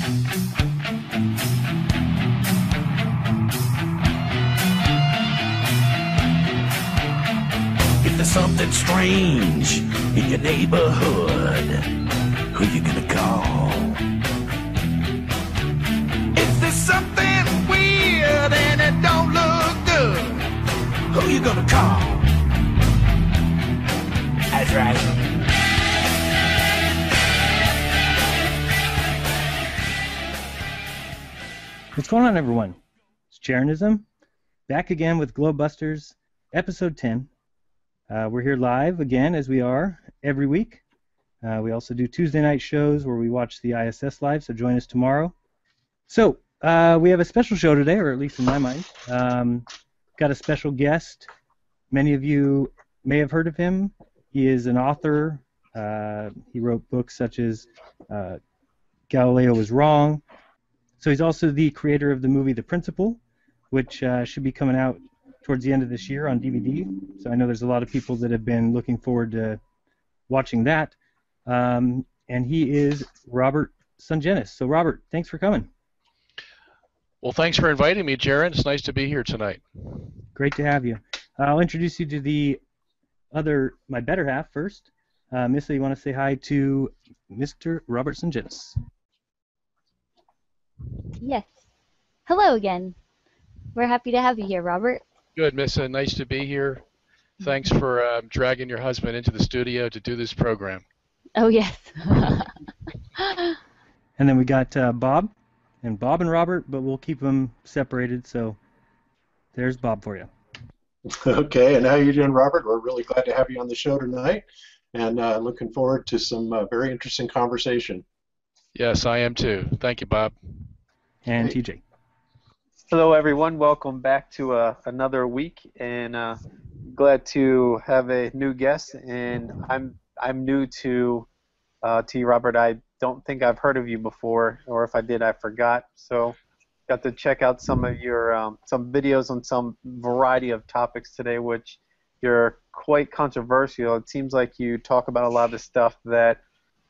If there's something strange in your neighborhood, who you gonna call? If there's something weird and it don't look good, who you gonna call? That's right. What's going on, everyone? It's Jeranism, back again with GLOBEBUSTERS, episode 10. We're here live again, as we are every week. We also do Tuesday night shows where we watch the ISS live, so join us tomorrow. So, we have a special show today, or at least in my mind. Got a special guest. Many of you may have heard of him. He is an author. He wrote books such as Galileo Was Wrong. So he's also the creator of the movie The Principle, which should be coming out towards the end of this year on DVD. So I know there's a lot of people that have been looking forward to watching that. And he is Robert Sungenis. So Robert, thanks for coming. Well, thanks for inviting me, Jaron. It's nice to be here tonight. Great to have you. I'll introduce you to my better half first. Missa, you want to say hi to Mr. Robert Sungenis? Yes. Hello again. We're happy to have you here, Robert. Good, Missa. Nice to be here. Thanks for dragging your husband into the studio to do this program. Oh, yes. And then we got Bob and Robert, but we'll keep them separated, so there's Bob for you. Okay, and how are you doing, Robert? We're really glad to have you on the show tonight, and looking forward to some very interesting conversation. Yes, I am too. Thank you, Bob. And TJ. Hello, everyone. Welcome back to another week, and glad to have a new guest. And I'm new to you, Robert. I don't think I've heard of you before, or if I did, I forgot. So, got to check out some of your some videos on some variety of topics today, which you're quite controversial. It seems like you talk about a lot of stuff that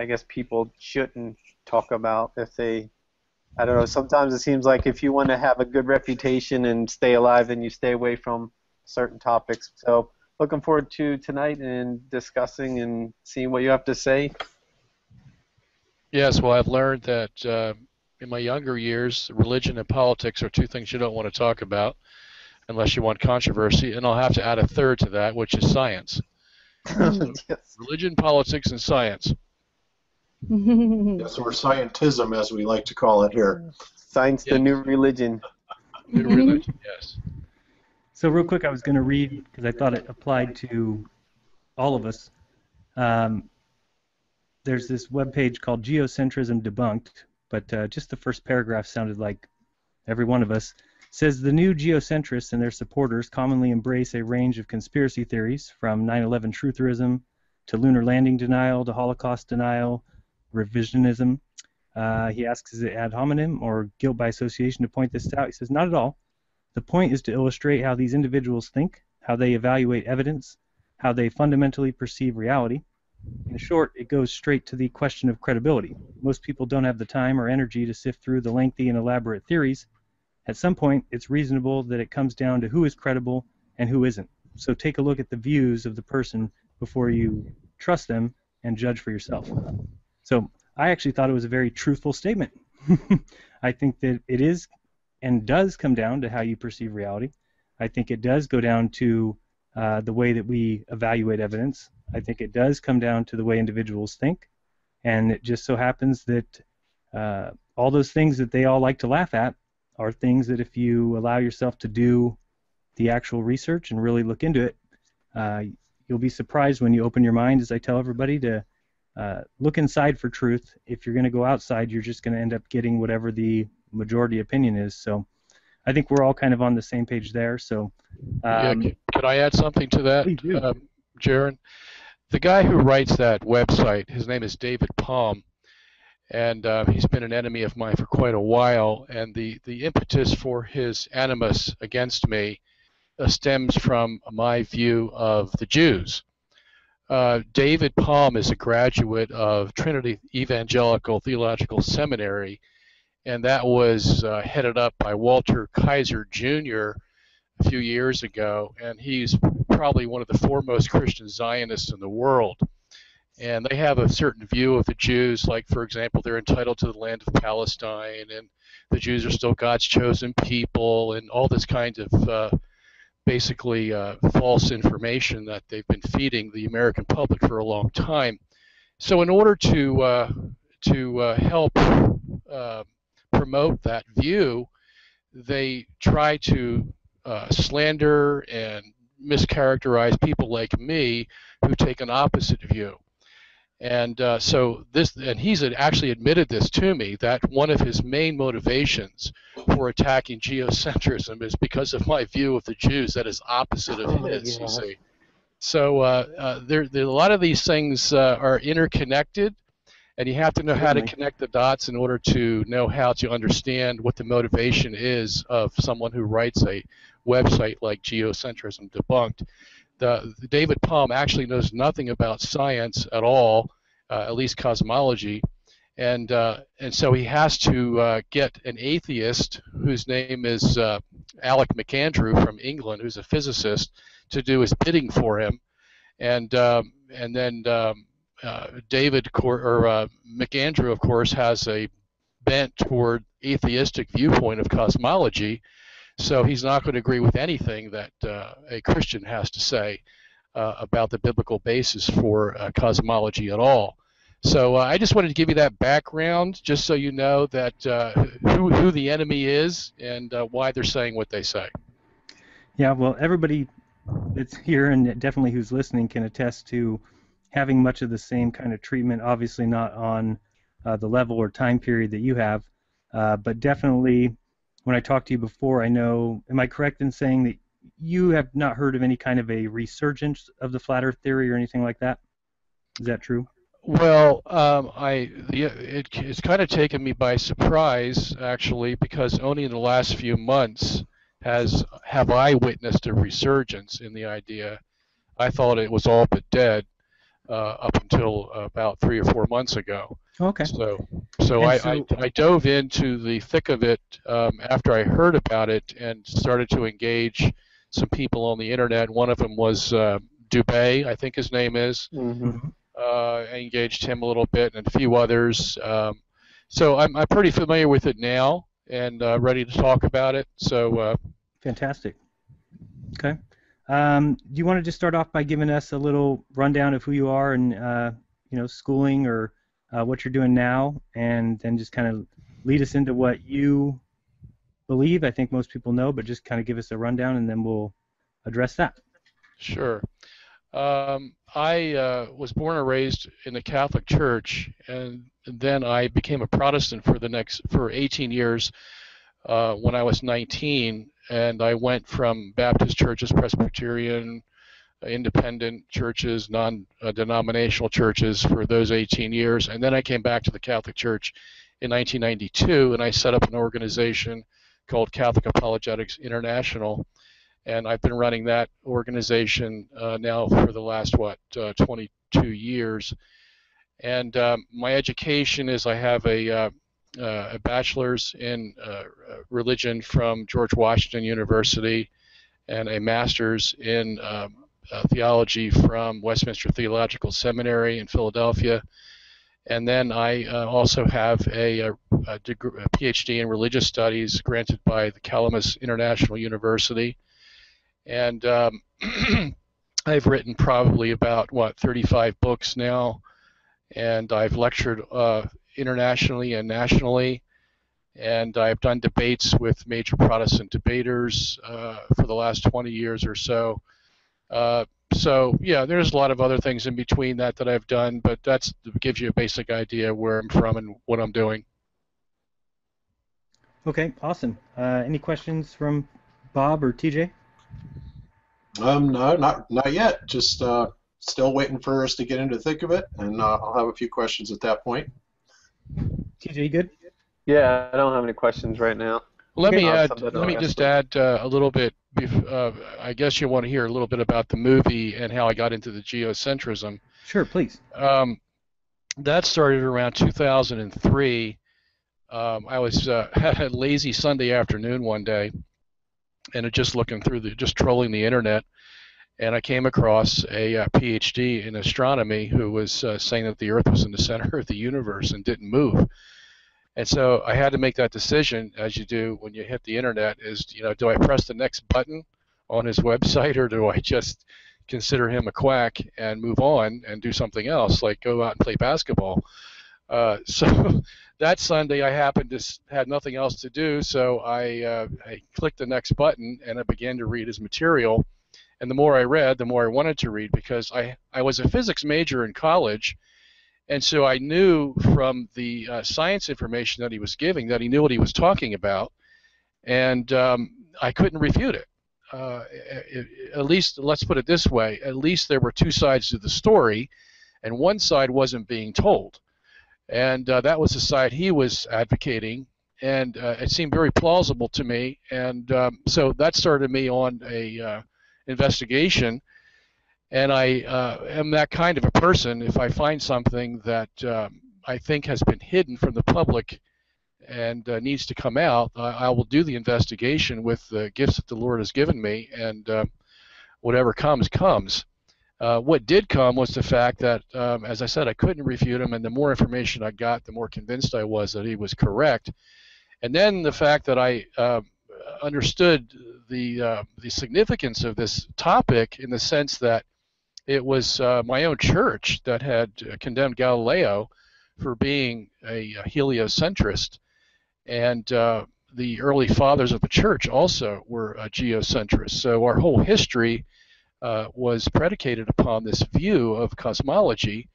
I guess people shouldn't talk about if they. I don't know, sometimes it seems like if you want to have a good reputation and stay alive, then you stay away from certain topics. So looking forward to tonight and discussing and seeing what you have to say. Yes, well, I've learned that in my younger years, religion and politics are two things you don't want to talk about unless you want controversy, and I'll have to add a third to that, which is science. So, Yes. Religion, politics, and science. Yes, or scientism, as we like to call it here. Science, the new religion. New religion, yes. So real quick, I was going to read, because I thought it applied to all of us. There's this webpage called Geocentrism Debunked, but just the first paragraph sounded like every one of us. It says, the new geocentrists and their supporters commonly embrace a range of conspiracy theories, from 9/11 trutherism to lunar landing denial to Holocaust denial, revisionism. He asks, is it ad hominem or guilt by association to point this out? He says, not at all. The point is to illustrate how these individuals think, how they evaluate evidence, how they fundamentally perceive reality. In short, it goes straight to the question of credibility. Most people don't have the time or energy to sift through the lengthy and elaborate theories. At some point, it's reasonable that it comes down to who is credible and who isn't. So take a look at the views of the person before you trust them and judge for yourself. So I actually thought it was a very truthful statement. I think that it is and does come down to how you perceive reality. I think it does go down to the way that we evaluate evidence. I think it does come down to the way individuals think. And it just so happens that all those things that they all like to laugh at are things that if you allow yourself to do the actual research and really look into it, you'll be surprised when you open your mind, as I tell everybody, to look inside for truth. If you're going to go outside, you're just going to end up getting whatever the majority opinion is. So I think we're all kind of on the same page there. So Could I add something to that, Jaron? The guy who writes that website, his name is David Palm, and he's been an enemy of mine for quite a while, and the impetus for his animus against me stems from my view of the Jews. David Palm is a graduate of Trinity Evangelical Theological Seminary, and that was headed up by Walter Kaiser Jr. a few years ago, and he's probably one of the foremost Christian Zionists in the world. And they have a certain view of the Jews, like, for example, they're entitled to the land of Palestine, and the Jews are still God's chosen people, and all this kind of basically false information that they've been feeding the American public for a long time. So in order to help promote that view, they try to slander and mischaracterize people like me who take an opposite view. And so this, and he's actually admitted this to me, that one of his main motivations for attacking geocentrism is because of my view of the Jews that is opposite of his, you see. So there a lot of these things are interconnected, and you have to know how to connect the dots in order to know how to understand what the motivation is of someone who writes a website like Geocentrism Debunked. David Palm actually knows nothing about science at all, at least cosmology, and so he has to get an atheist whose name is Alec McAndrew from England, who's a physicist, to do his bidding for him, and then McAndrew, of course, has a bent toward atheistic viewpoint of cosmology. So he's not going to agree with anything that a Christian has to say about the biblical basis for cosmology at all. So I just wanted to give you that background, just so you know that who the enemy is and why they're saying what they say. Yeah, well, everybody that's here and definitely who's listening can attest to having much of the same kind of treatment. Obviously not on the level or time period that you have, but definitely. When I talked to you before, I know, am I correct in saying that you have not heard of any kind of a resurgence of the flat Earth theory or anything like that? Is that true? Well, it's kind of taken me by surprise, actually, because only in the last few months have I witnessed a resurgence in the idea. I thought it was all but dead up until about 3 or 4 months ago. Okay. So I dove into the thick of it after I heard about it and started to engage some people on the internet. One of them was Dubé, I think his name is. Mm-hmm. I engaged him a little bit and a few others. So I'm pretty familiar with it now and ready to talk about it. So fantastic. Okay. Do you want to just start off by giving us a little rundown of who you are and schooling or what you're doing now, and then just kind of lead us into what you believe? I think most people know, but just kind of give us a rundown, and then we'll address that. Sure. I was born and raised in the Catholic Church, and then I became a Protestant for 18 years when I was 19, and I went from Baptist churches, Presbyterian, independent churches, non-denominational churches for those 18 years, and then I came back to the Catholic Church in 1992, and I set up an organization called Catholic Apologetics International, and I've been running that organization now for the last 22 years. And my education is I have a bachelor's in religion from George Washington University and a master's in theology from Westminster Theological Seminary in Philadelphia, and then I also have a PhD in religious studies granted by the Calamus International University, and I've written probably about 35 books now, and I've lectured internationally and nationally, and I've done debates with major Protestant debaters for the last 20 years or so. So yeah, there's a lot of other things in between that I've done, but that gives you a basic idea where I'm from and what I'm doing. Okay, awesome. Any questions from Bob or TJ? No, not yet. Just still waiting for us to get into the thick of it, and I'll have a few questions at that point. TJ, you good? Yeah, I don't have any questions right now. Let me just add a little bit. I guess you want to hear a little bit about the movie and how I got into the geocentrism. Sure, please. That started around 2003. I was had a lazy Sunday afternoon one day, and just looking through just trolling the internet, and I came across a PhD in astronomy who was saying that the Earth was in the center of the universe and didn't move. And so I had to make that decision, as you do when you hit the internet, is, do I press the next button on his website, or do I just consider him a quack and move on and do something else, like go out and play basketball? So that Sunday I happened to had nothing else to do, so I clicked the next button and I began to read his material. And the more I read, the more I wanted to read, because I was a physics major in college, and so I knew from the science information that he was giving that he knew what he was talking about, and I couldn't refute it. At least, let's put it this way, at least there were two sides to the story, and one side wasn't being told. And that was the side he was advocating, and it seemed very plausible to me, and so that started me on a investigation. And I am that kind of a person. If I find something that I think has been hidden from the public and needs to come out, I will do the investigation with the gifts that the Lord has given me, and whatever comes, comes. What did come was the fact that, as I said, I couldn't refute him, and the more information I got, the more convinced I was that he was correct. And then the fact that I understood the significance of this topic, in the sense that it was my own church that had condemned Galileo for being a heliocentrist, and the early fathers of the church also were geocentrists. So our whole history was predicated upon this view of cosmology,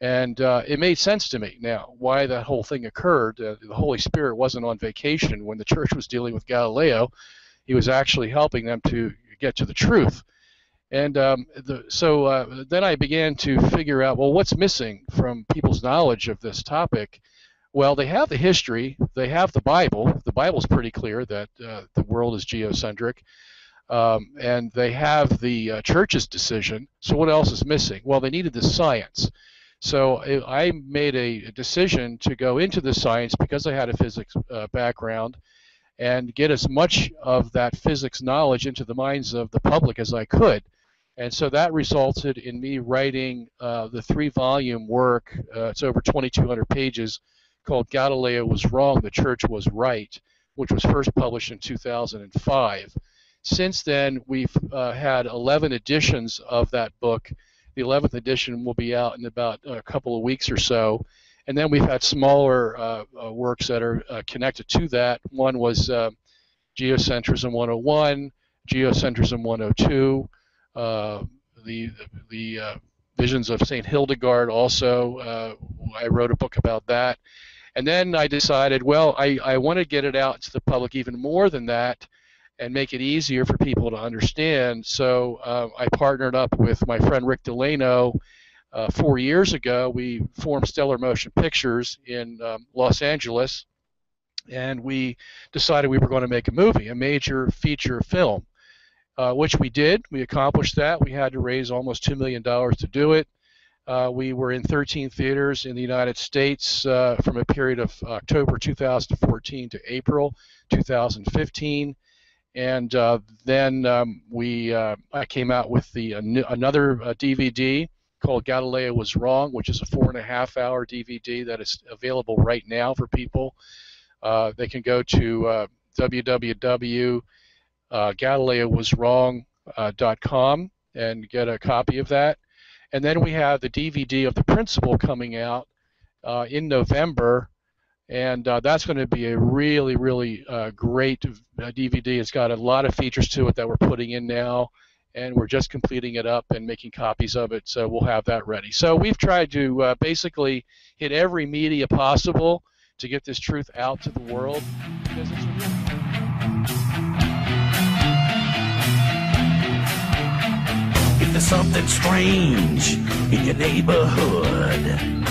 and it made sense to me now why that whole thing occurred. The Holy Spirit wasn't on vacation when the church was dealing with Galileo. He was actually helping them to get to the truth. And so then I began to figure out, well, what's missing from people's knowledge of this topic? Well, they have the history, they have the Bible. The Bible's pretty clear that the world is geocentric. And they have the church's decision. So what else is missing? Well, they needed the science. So I made a decision to go into the science, because I had a physics background, and get as much of that physics knowledge into the minds of the public as I could. And so that resulted in me writing the 3-volume work, it's over 2,200 pages, called Galileo Was Wrong, the Church Was Right, which was first published in 2005. Since then, we've had 11 editions of that book. The 11th edition will be out in about a couple of weeks or so. And then we've had smaller works that are connected to that. One was Geocentrism 101, Geocentrism 102, the Visions of St. Hildegard also. I wrote a book about that. And then I decided, well, I want to get it out to the public even more than that, and make it easier for people to understand. So I partnered up with my friend Rick Delano 4 years ago. We formed Stellar Motion Pictures in Los Angeles, and we decided we were going to make a movie, a major feature film, which we did. We accomplished that. We had to raise almost $2 million to do it. We were in 13 theaters in the United States from a period of October 2014 to April 2015. And then I came out with another DVD called Galileo Was Wrong, which is a 4.5-hour DVD that is available right now for people. They can go to www.galileowaswrong.com and get a copy of that. And then we have the DVD of The Principle coming out in November. And that's going to be a really, really great DVD. It's got a lot of features to it that we're putting in now, and we're just completing it up and making copies of it, so we'll have that ready. So we've tried to basically hit every media possible to get this truth out to the world, because it's real. If there's something strange in your neighborhood,